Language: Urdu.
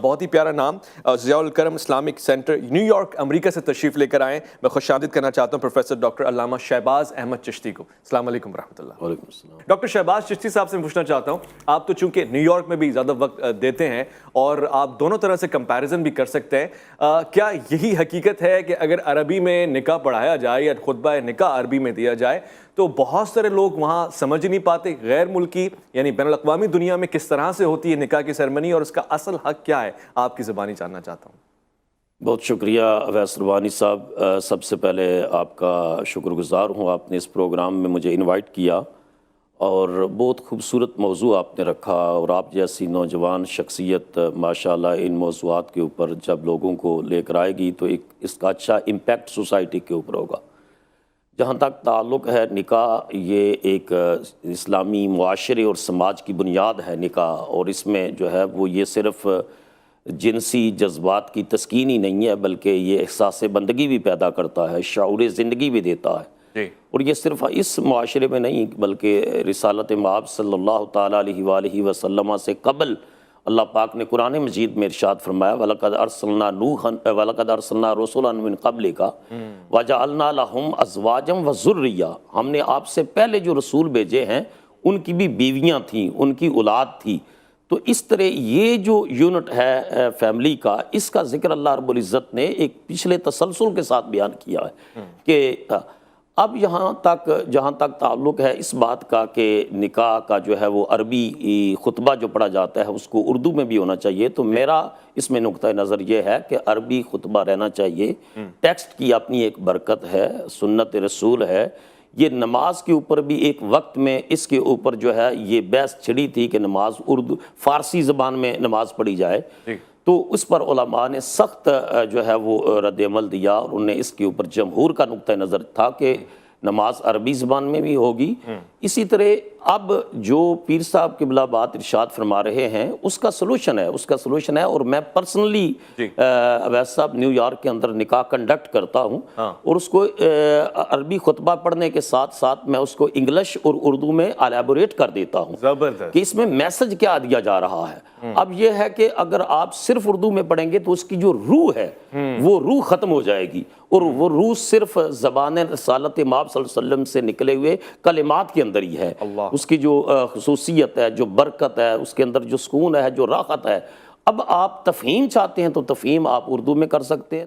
بہت ہی پیارا نام، Zia Alkaram Islamic centre New York امریکہ سے تشریف لے کر آئے. میں خوش آمدید کرنا چاہتا ہوں پروفیسر ڈاکٹر علامہ شہباز احمد چشتی کو. السلام علیکم ورحمۃ اللہ. وعلیکم السلام. ڈاکٹر شہباز چشتی صاحب سے پوچھنا چاہتا ہوں، آپ تو چونکہ نیو یارک میں بھی زیادہ وقت دیتے ہیں اور آپ دونوں طرح سے کمپیریزن بھی کر سکتے ہیں، کیا یہی حقیقت ہے کہ اگر عربی میں نکاح پڑھایا جائے یا خطبہ نکاح عربی میں دیا جائے تو بہت سارے لوگ وہاں سمجھ نہیں پاتے، غیر ملکی یعنی بین الاقوامی دنیا میں کس طرح سے ہوتی ہے نکاح کی سیرمنی اور اس کا اصل حق کیا ہے؟ آپ کی زبانی جاننا چاہتا ہوں. بہت شکریہ اویس روانی صاحب. سب سے پہلے آپ کا شکر گزار ہوں، آپ نے اس پروگرام میں مجھے انوائٹ کیا اور بہت خوبصورت موضوع آپ نے رکھا، اور آپ جیسی نوجوان شخصیت ماشاءاللہ ان موضوعات کے اوپر جب لوگوں کو لے کر آئے گی تو اس کا اچھا امپیکٹ سوسائٹی کے اوپر ہوگا. جہاں تک تعلق ہے نکاح، یہ ایک اسلامی معاشرے اور سماج کی بنیاد ہے نکاح، اور اس میں جو ہے وہ یہ صرف جنسی جذبات کی تسکین ہی نہیں ہے بلکہ یہ احساس بندگی بھی پیدا کرتا ہے، شعور زندگی بھی دیتا ہے. اور یہ صرف اس معاشرے میں نہیں بلکہ رسالت مآب صلی اللہ تعالیٰ علیہ وآلہ وسلم سے قبل اللہ پاک نے قرآن مجید میں ارشاد فرمایا وَلَقَدْ أَرْسَلْنَا نُوحًا وَلَقَدْ أَرْسَلْنَا رُسُلًا مِّن قَبْلِكَ وَجَعَلْنَا لَهُمْ أَزْوَاجًا وَذُرِّيَّةً. ہم نے آپ سے پہلے جو رسول بھیجے ہیں ان کی بھی بیویاں تھیں، ان کی اولاد تھی. تو اس طرح یہ جو یونٹ ہے فیملی کا، اس کا ذکر اللہ رب العزت نے ایک پچھلے تسلسل کے ساتھ بیان کیا ہے کہ اب جہاں تک تعلق ہے اس بات کا کہ نکاح کا جو ہے وہ عربی خطبہ جو پڑھا جاتا ہے اس کو اردو میں بھی ہونا چاہیے، تو میرا اس میں نقطہ نظر یہ ہے کہ عربی خطبہ رہنا چاہیے. ٹیکسٹ کی اپنی ایک برکت ہے، سنت رسول ہے. یہ نماز کے اوپر بھی ایک وقت میں اس کے اوپر جو ہے یہ بحث چھڑی تھی کہ نماز فارسی زبان میں نماز پڑھی جائے، تو اس پر علماء نے سخت جو ہے وہ رد عمل دیا، اور انہیں اس کے اوپر جمہور کا نقطہ نظر تھا کہ نماز عربی زبان میں بھی ہوگی. اسی طرح اب جو پیر صاحب قبلہ بات ارشاد فرما رہے ہیں اس کا سلوشن ہے، اور میں پرسنلی اویس صاحب نیو یارک کے اندر نکاح کنڈکٹ کرتا ہوں، اور اس کو عربی خطبہ پڑھنے کے ساتھ ساتھ میں اس کو انگلش اور اردو میں الیبوریٹ کر دیتا ہوں کہ اس میں میسج کیا دیا جا رہا ہے. اب یہ ہے کہ اگر آپ صرف اردو میں پڑھیں گے تو اس کی جو روح ہے وہ روح ختم ہو جائے گی، اور وہ روح صرف زبان رسالت مآب صلی اللہ علیہ وسلم سے نکلے ہوئے کلمات کے اندر ہی ہے. اس کی جو خصوصیت ہے، جو برکت ہے، اس کے اندر جو سکون ہے، جو راحت ہے. اب آپ تفہیم چاہتے ہیں تو تفہیم آپ اردو میں کر سکتے ہیں.